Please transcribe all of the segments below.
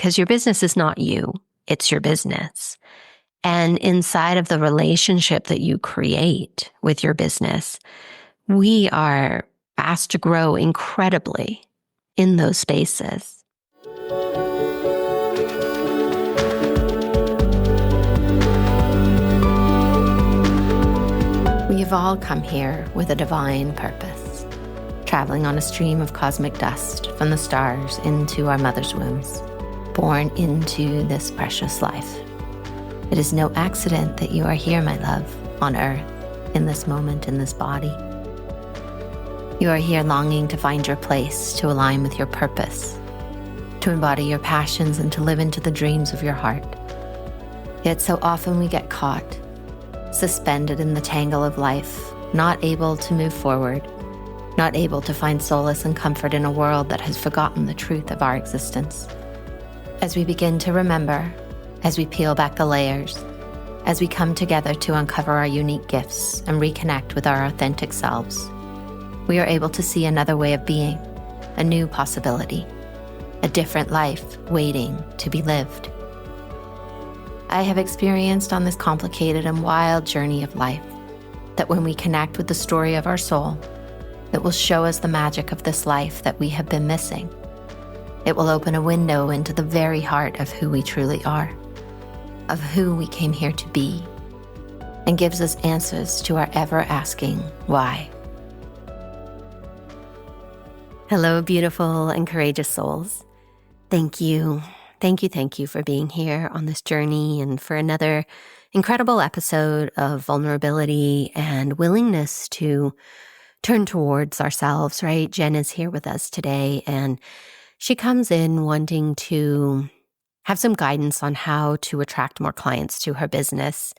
because your business is not you, it's your business. And inside of the relationship that you create with your business, we are asked to grow incredibly in those spaces. We have all come here with a divine purpose, traveling on a stream of cosmic dust from the stars into our mother's wombs, born into this precious life. It is no accident that you are here, my love, on earth, in this moment, in this body. You are here longing to find your place, to align with your purpose, to embody your passions and to live into the dreams of your heart. Yet so often we get caught, suspended in the tangle of life, not able to move forward, not able to find solace and comfort in a world that has forgotten the truth of our existence. As we begin to remember, as we peel back the layers, as we come together to uncover our unique gifts and reconnect with our authentic selves, we are able to see another way of being, a new possibility, a different life waiting to be lived. I have experienced on this complicated and wild journey of life that when we connect with the story of our soul, it will show us the magic of this life that we have been missing. It will open a window into the very heart of who we truly are, of who we came here to be, and gives us answers to our ever-asking why. Hello, beautiful and courageous souls. Thank you for being here on this journey and for another incredible episode of vulnerability and willingness to turn towards ourselves, right? Jen is here with us today, and she comes in wanting to have some guidance on how to attract more clients to her business.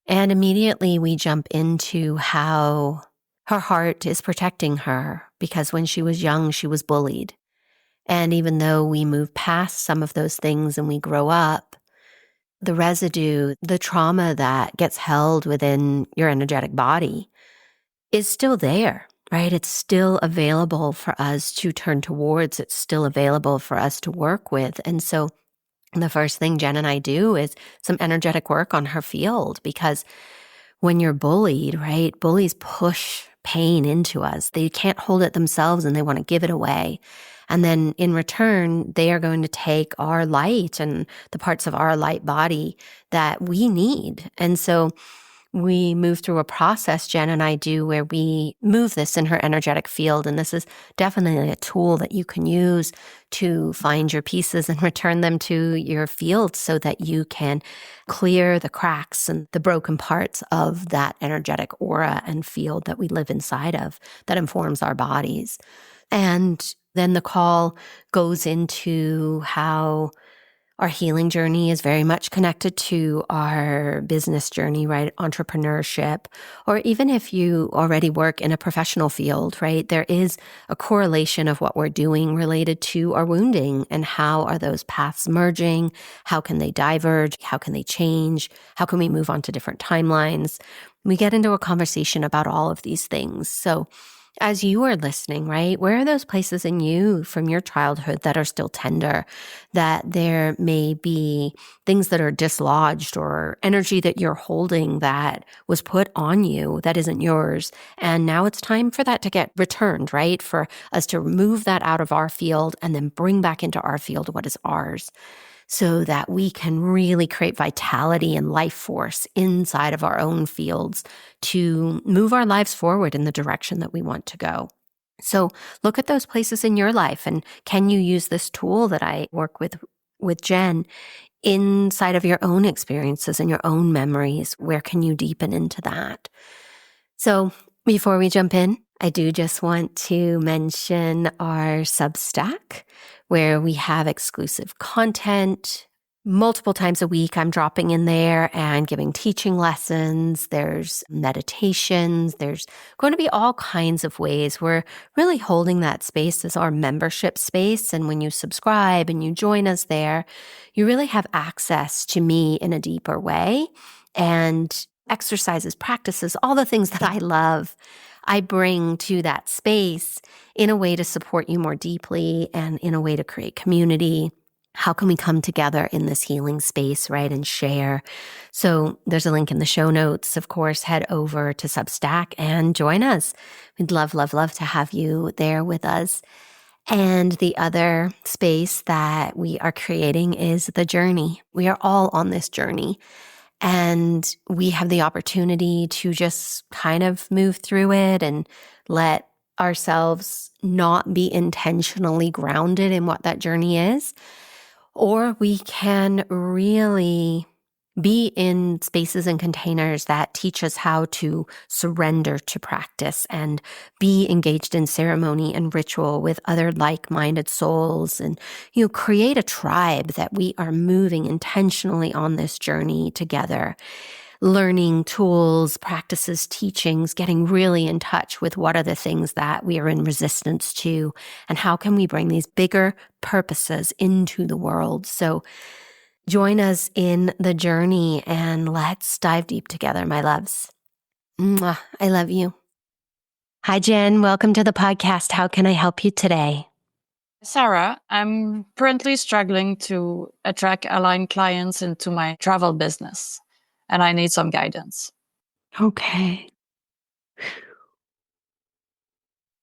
And immediately we jump into how her heart is protecting her, because when she was young, she was bullied. And even though we move past some of those things and we grow up, the residue, the trauma that gets held within your energetic body is still there, right? It's still available for us to turn towards. It's still available for us to work with. And so the first thing Jen and I do is some energetic work on her field, because when you're bullied, right, bullies push pain into us. They can't hold it themselves and they want to give it away. And then in return, they are going to take our light and the parts of our light body that we need. And so we move through a process, Jen and I do, where we move this in her energetic field. And this is definitely a tool that you can use to find your pieces and return them to your field so that you can clear the cracks and the broken parts of that energetic aura and field that we live inside of that informs our bodies. And then the call goes into how our healing journey is very much connected to our business journey, right? Entrepreneurship, or even if you already work in a professional field, right? There is a correlation of what we're doing related to our wounding and how are those paths merging? How can they diverge? How can they change? How can we move on to different timelines? We get into a conversation about all of these things. So as you are listening, right, where are those places in you from your childhood that are still tender, that there may be things that are dislodged or energy that you're holding that was put on you that isn't yours? And now it's time for that to get returned, right? For us to remove that out of our field and then bring back into our field what is ours, so that we can really create vitality and life force inside of our own fields to move our lives forward in the direction that we want to go. So look at those places in your life, and can you use this tool that I work with Jen inside of your own experiences and your own memories? Where can you deepen into that? So before we jump in, I do just want to mention our Substack, where we have exclusive content. Multiple times a week, I'm dropping in there and giving teaching lessons. There's meditations. There's going to be all kinds of ways. We're really holding that space as our membership space. And when you subscribe and you join us there, you really have access to me in a deeper way, and exercises, practices, all the things that I love, I bring to that space in a way to support you more deeply and in a way to create community. how can we come together in this healing space, right, and share? So there's a link in the show notes. Of course, head over to Substack and join us. We'd love, love, love to have you there with us. And the other space that we are creating is the journey. We are all on this journey. And we have the opportunity to just kind of move through it and let ourselves not be intentionally grounded in what that journey is. Or we can really be in spaces and containers that teach us how to surrender to practice and be engaged in ceremony and ritual with other like-minded souls, and create a tribe that we are moving intentionally on this journey together, learning tools, practices, teachings, getting really in touch with what are the things that we are in resistance to, and how can we bring these bigger purposes into the world. So join us in the journey and let's dive deep together, my loves. Mwah, I love you. Hi, Jen. Welcome to the podcast. How can I help you today? Sarah, I'm currently struggling to attract aligned clients into my travel business, and I need some guidance. Okay.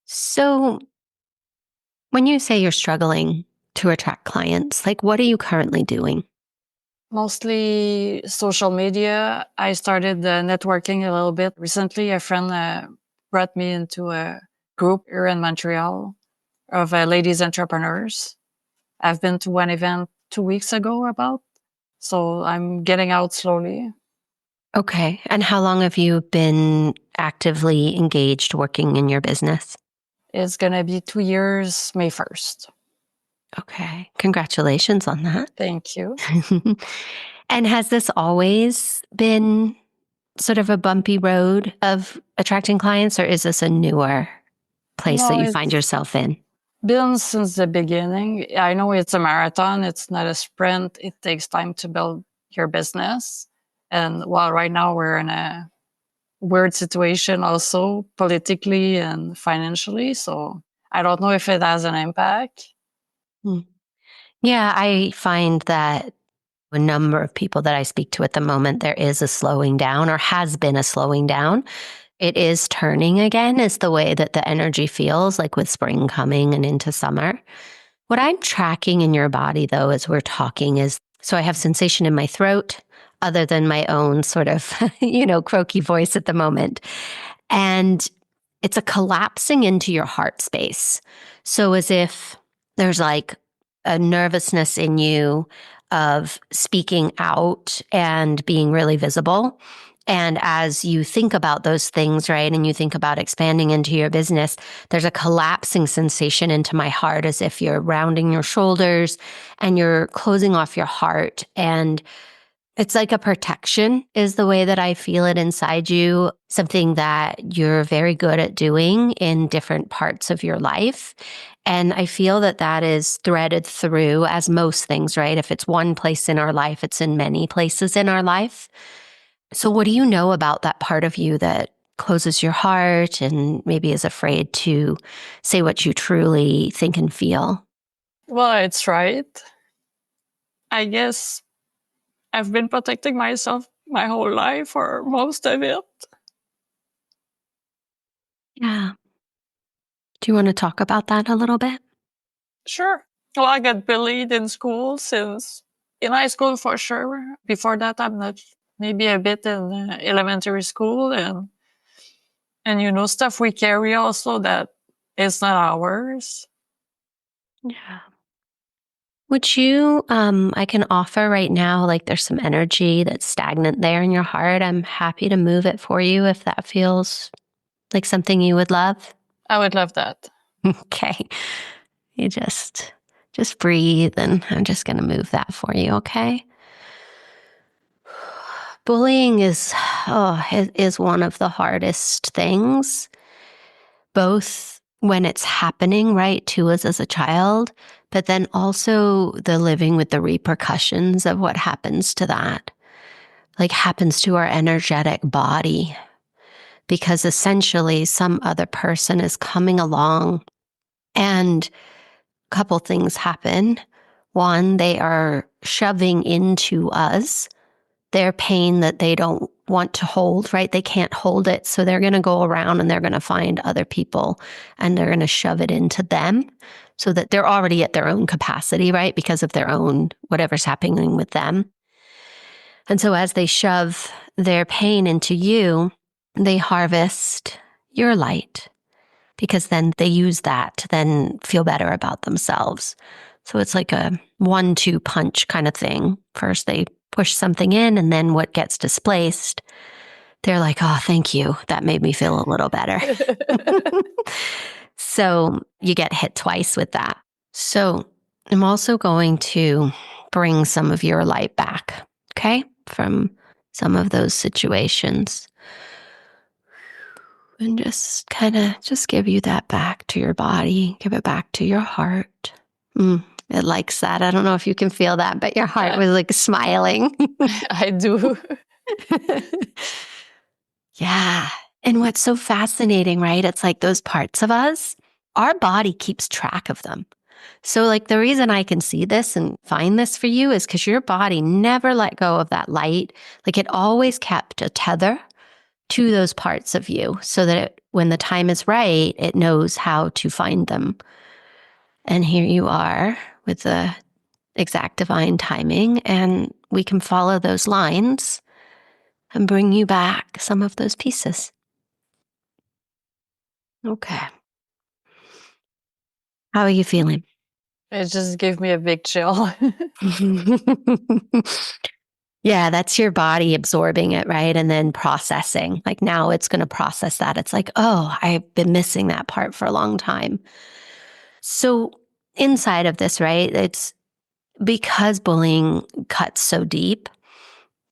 So when you say you're struggling to attract clients, what are you currently doing? Mostly social media. I started networking a little bit. Recently, a friend brought me into a group here in Montreal of ladies entrepreneurs. I've been to one event 2 weeks ago so I'm getting out slowly. Okay. And how long have you been actively engaged working in your business? It's going to be 2 years, May 1st. Okay. Congratulations on that. Thank you. And has this always been sort of a bumpy road of attracting clients, or is this a newer place that No, you find it's yourself in? been since the beginning. I know it's a marathon, it's not a sprint. It takes time to build your business. And while right now we're in a weird situation also politically and financially. So I don't know if it has an impact. Hmm. Yeah, I find that a number of people that I speak to at the moment, there is a slowing down or has been a slowing down. It is turning again, is the way that the energy feels, like with spring coming and into summer. What I'm tracking in your body, though, as we're talking is, so I have sensation in my throat, other than my own sort of, croaky voice at the moment. And it's a collapsing into your heart space. So as if there's like a nervousness in you of speaking out and being really visible. And as you think about those things, right, and you think about expanding into your business, there's a collapsing sensation into my heart as if you're rounding your shoulders and you're closing off your heart. And it's like a protection is the way that I feel it inside you, something that you're very good at doing in different parts of your life. And I feel that that is threaded through, as most things, right? If it's one place in our life, it's in many places in our life. So what do you know about that part of you that closes your heart and maybe is afraid to say what you truly think and feel? Well, it's right. I guess I've been protecting myself my whole life or most of it. Yeah. Do you want to talk about that a little bit? Sure. Well, I got bullied in school since in high school for sure. Before that, I'm not. Maybe a bit in elementary school and stuff we carry also that is not ours. Yeah. Would you, I can offer right now, there's some energy that's stagnant there in your heart. I'm happy to move it for you if that feels like something you would love. I would love that. Okay. You just breathe, and I'm just going to move that for you, okay? Bullying is one of the hardest things, both when it's happening, right, to us as a child, but then also the living with the repercussions of what happens to that, happens to our energetic body, because essentially some other person is coming along and a couple things happen. One, they are shoving into us their pain that they don't want to hold, right? They can't hold it. So they're going to go around and they're going to find other people and they're going to shove it into them so that they're already at their own capacity, right? Because of their own, whatever's happening with them. And so as they shove their pain into you, they harvest your light because then they use that to then feel better about themselves. So it's like a 1-2 punch kind of thing. First, they push something in, and then what gets displaced, they're like, oh, thank you. That made me feel a little better. So you get hit twice with that. So I'm also going to bring some of your light back, okay, from some of those situations. And just kind of just give you that back to your body, give it back to your heart. It likes that. I don't know if you can feel that, but your heart was like smiling. I do. Yeah. And what's so fascinating, right? It's like those parts of us, our body keeps track of them. So, like, the reason I can see this and find this for you is because your body never let go of that light. Like, it always kept a tether to those parts of you so that when the time is right, it knows how to find them. And here you are with the exact divine timing, and we can follow those lines and bring you back some of those pieces. Okay. How are you feeling? It just gave me a big chill. Yeah, that's your body absorbing it, right? And then processing. Like now it's going to process that. It's like, oh, I've been missing that part for a long time. So, inside of this, right, it's because bullying cuts so deep.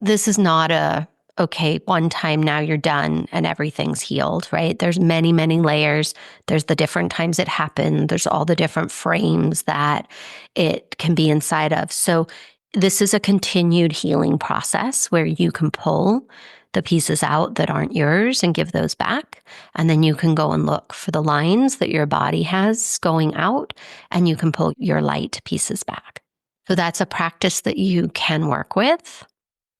This is not a, okay, one time now you're done and everything's healed, right? There's many, many layers. There's the different times it happened. There's all the different frames that it can be inside of. So this is a continued healing process where you can pull the pieces out that aren't yours and give those back. And then you can go and look for the lines that your body has going out, and you can pull your light pieces back. So that's a practice that you can work with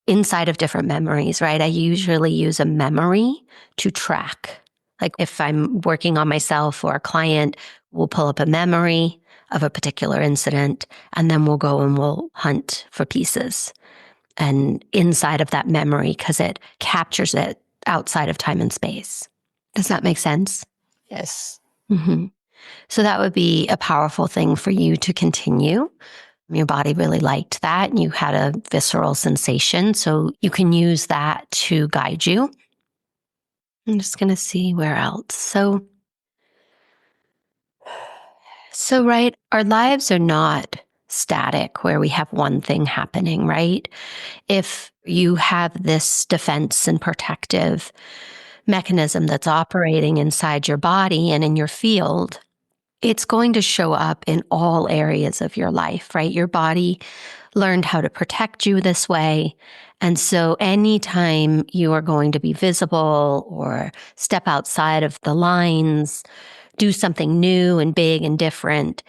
inside of different memories, right? I usually use a memory to track. Like if I'm working on myself or a client, we'll pull up a memory of a particular incident, and then we'll go and we'll hunt for pieces. And inside of that memory, because it captures it outside of time and space. Does that make sense? Yes. Mm-hmm. So that would be a powerful thing for you to continue. Your body really liked that, and you had a visceral sensation. So you can use that to guide you. I'm just going to see where else. So, right, our lives are not static where we have one thing happening, right? If you have this defense and protective mechanism that's operating inside your body and in your field, it's going to show up in all areas of your life, right? Your body learned how to protect you this way. And so anytime you are going to be visible or step outside of the lines, do something new and big and different,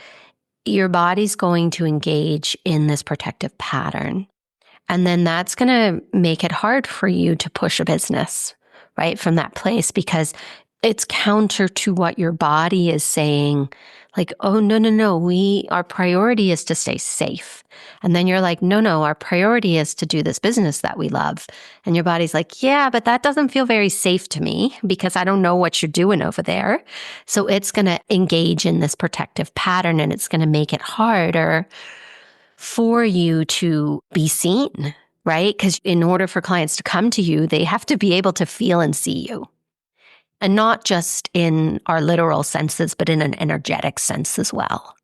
your body's going to engage in this protective pattern. And then that's going to make it hard for you to push a business, right, from that place, because it's counter to what your body is saying. Like, oh, no, no, no, our priority is to stay safe. And then you're like, no, our priority is to do this business that we love. And your body's like, yeah, but that doesn't feel very safe to me because I don't know what you're doing over there. So it's going to engage in this protective pattern, and it's going to make it harder for you to be seen, right? Because in order for clients to come to you, they have to be able to feel and see you. And not just in our literal senses, but in an energetic sense as well.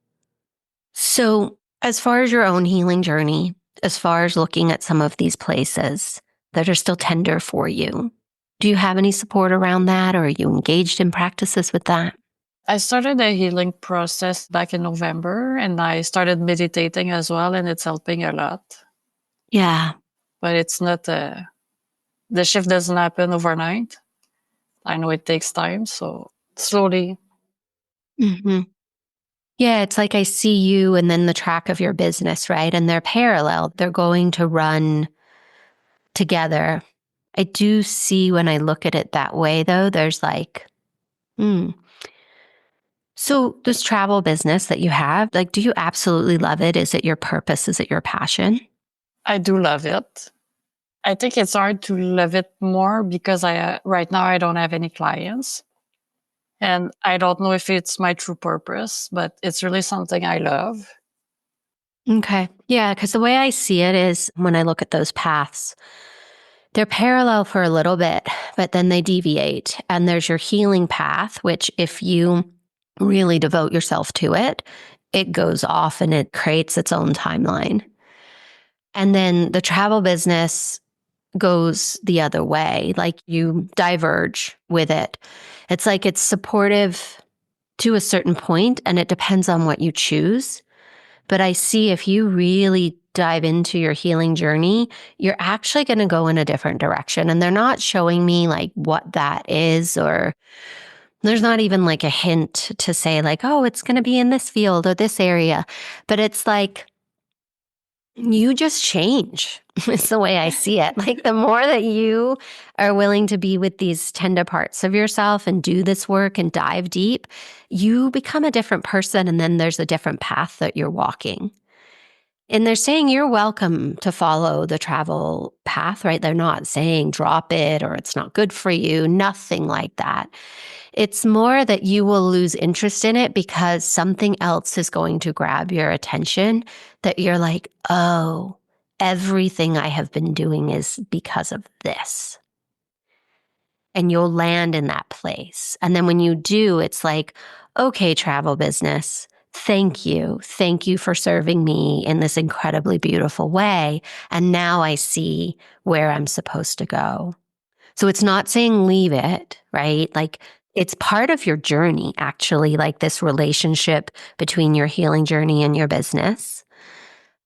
So, as far as your own healing journey, as far as looking at some of these places that are still tender for you, do you have any support around that, or are you engaged in practices with that? I started a healing process back in November, and I started meditating as well, and it's helping a lot. Yeah. But it's not, the shift doesn't happen overnight. I know it takes time, so slowly. Mm-hmm. Yeah, it's like I see you and then the track of your business, right? And they're parallel. They're going to run together. I do see when I look at it that way, though, there's like, hmm. So, this travel business that you have, like, do you absolutely love it? Is it your purpose? Is it your passion? I do love it. I think it's hard to love it more because right now I don't have any clients. And I don't know if it's my true purpose, but it's really something I love. Okay. Yeah. Because the way I see it is when I look at those paths, they're parallel for a little bit, but then they deviate. And there's your healing path, which if you really devote yourself to it, it goes off and it creates its own timeline. And then the travel business goes the other way, like you diverge with it. It's like it's supportive to a certain point, and it depends on what you choose. But I see if you really dive into your healing journey, you're actually going to go in a different direction. And they're not showing me like what that is, or there's not even like a hint to say, like, oh, it's going to be in this field or this area. But it's like, you just change. It's the way I see it. Like the more that you are willing to be with these tender parts of yourself and do this work and dive deep, you become a different person. And then there's a different path that you're walking. And they're saying you're welcome to follow the travel path, right? They're not saying drop it or it's not good for you, nothing like that. It's more that you will lose interest in it because something else is going to grab your attention that you're like, oh, everything I have been doing is because of this. And you'll land in that place. And then when you do, it's like, okay, travel business, thank you. Thank you for serving me in this incredibly beautiful way. And now I see where I'm supposed to go. So it's not saying leave it, right? Like it's part of your journey, actually, like this relationship between your healing journey and your business.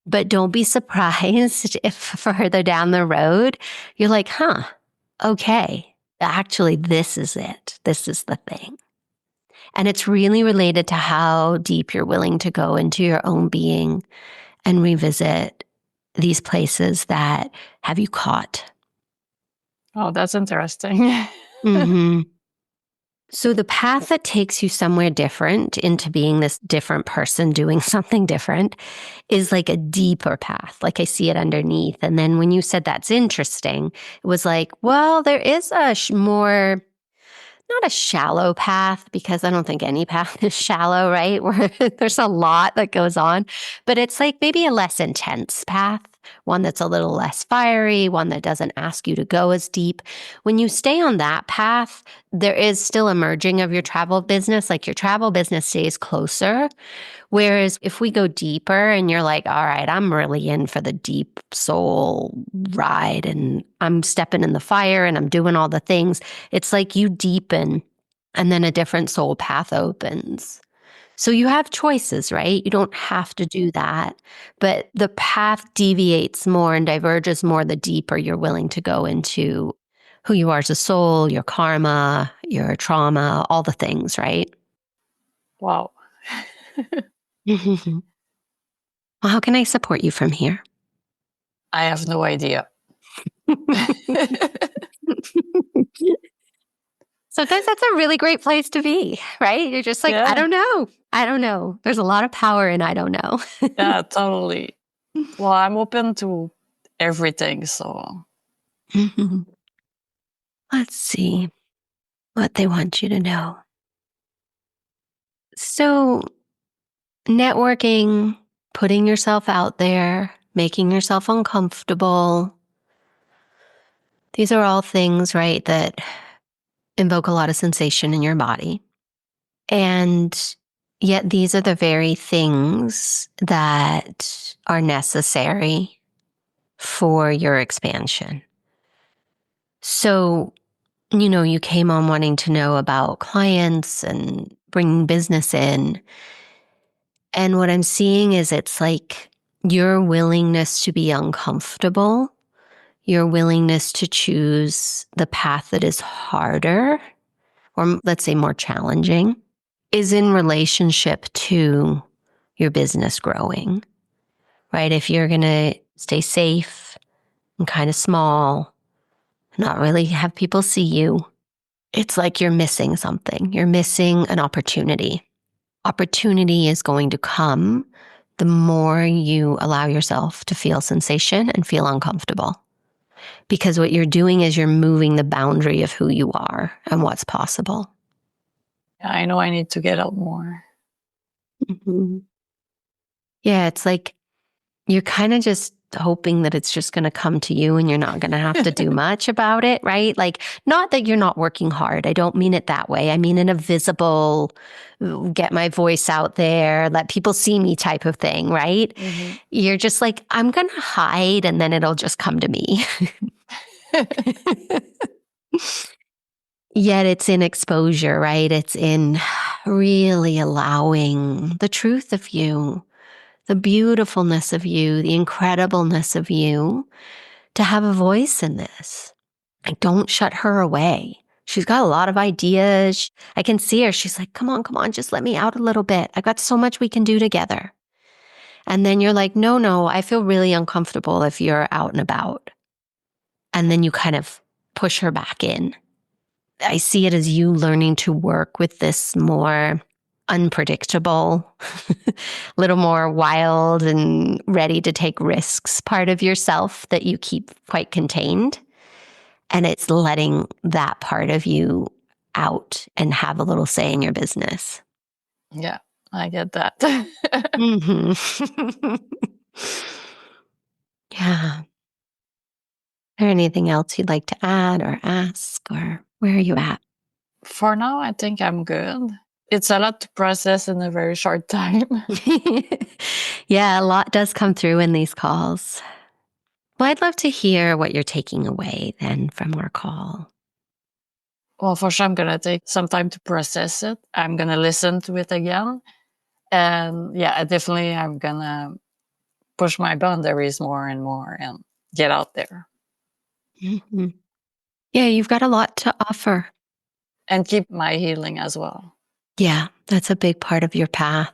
But don't be surprised if further down the road, you're like, huh, okay, actually, this is it. This is the thing. And it's really related to how deep you're willing to go into your own being and revisit these places that have you caught. Oh, that's interesting. Mm-hmm. So the path that takes you somewhere different into being this different person doing something different is like a deeper path. Like I see it underneath. And then when you said that's interesting, it was like, well, there is a more not a shallow path because I don't think any path is shallow, right? Where there's a lot that goes on, but it's like maybe a less intense path, one that's a little less fiery, one that doesn't ask you to go as deep. When you stay on that path, there is still a merging of your travel business. Like your travel business stays closer. Whereas if we go deeper and you're like, all right, I'm really in for the deep soul ride and I'm stepping in the fire and I'm doing all the things, it's like you deepen and then a different soul path opens. So you have choices, right? You don't have to do that, but the path deviates more and diverges more the deeper you're willing to go into who you are as a soul, your karma, your trauma, all the things, right? Wow. Well, how can I support you from here? I have no idea. Sometimes that's a really great place to be, right? You're just like, I Yeah, don't know. I don't know. There's a lot of power in I don't know. yeah, totally. Well, I'm open to everything. So, Let's see what they want you to know. So, networking, putting yourself out there, making yourself uncomfortable, these are all things, right, that invoke a lot of sensation in your body. And yet, these are the very things that are necessary for your expansion. So, you came on wanting to know about clients and bringing business in. And what I'm seeing is it's like your willingness to be uncomfortable, your willingness to choose the path that is harder, or let's say more challenging, is in relationship to your business growing, right? If you're going to stay safe and kind of small, not really have people see you, it's like you're missing something. You're missing an opportunity. Opportunity is going to come the more you allow yourself to feel sensation and feel uncomfortable. Because what you're doing is you're moving the boundary of who you are and what's possible. I know I need to get out more. Mm-hmm. Yeah, it's like you're kind of just hoping that it's just going to come to you and you're not going to have to do much about it, right? Like, not that you're not working hard. I don't mean it that way. I mean in a visible, get my voice out there, let people see me type of thing, right? Mm-hmm. You're just like, I'm going to hide and then it'll just come to me. Yet it's in exposure, right? It's in really allowing the truth of you, the beautifulness of you, the incredibleness of you to have a voice in this. Like, don't shut her away. She's got a lot of ideas. I can see her. She's like, come on, just let me out a little bit. I've got so much we can do together. And then you're like, no, I feel really uncomfortable if you're out and about. And then you kind of push her back in. I see it as you learning to work with this more unpredictable, little more wild and ready to take risks part of yourself that you keep quite contained. And it's letting that part of you out and have a little say in your business. Yeah, I get that. Mm-hmm. Yeah. Is there anything else you'd like to add or ask, or where are you at? For now, I think I'm good. It's a lot to process in a very short time. Yeah, a lot does come through in these calls. Well, I'd love to hear what you're taking away then from our call. Well, for sure, I'm going to take some time to process it. I'm going to listen to it again. And yeah, definitely, I'm going to push my boundaries more and more and get out there Mm-hmm. Yeah, you've got a lot to offer. and keep my healing as well. Yeah, that's a big part of your path.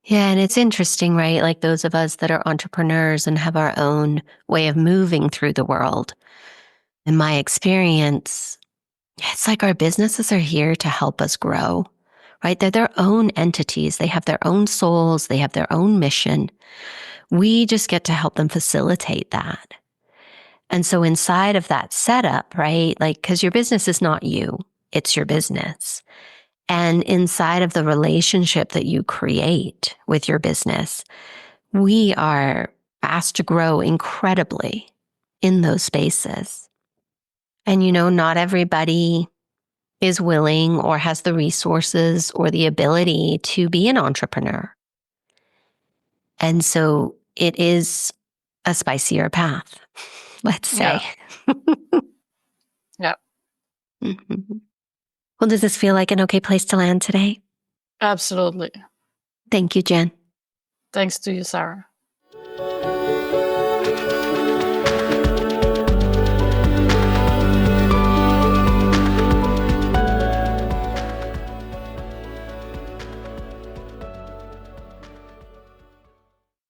Yeah, and it's interesting, right? Like those of us that are entrepreneurs and have our own way of moving through the world. In my experience, it's like our businesses are here to help us grow, right? They're their own entities. They have their own souls. They have their own mission. We just get to help them facilitate that. And so inside of that setup, right? Like, because your business is not you, it's your business. And inside of the relationship that you create with your business, we are asked to grow incredibly in those spaces. And, not everybody is willing or has the resources or the ability to be an entrepreneur. And so it is a spicier path, let's say. Yeah. Yeah, Mhm. Well, does this feel like an okay place to land today? absolutely. Thank you, Jen. Thanks to you, Sarah.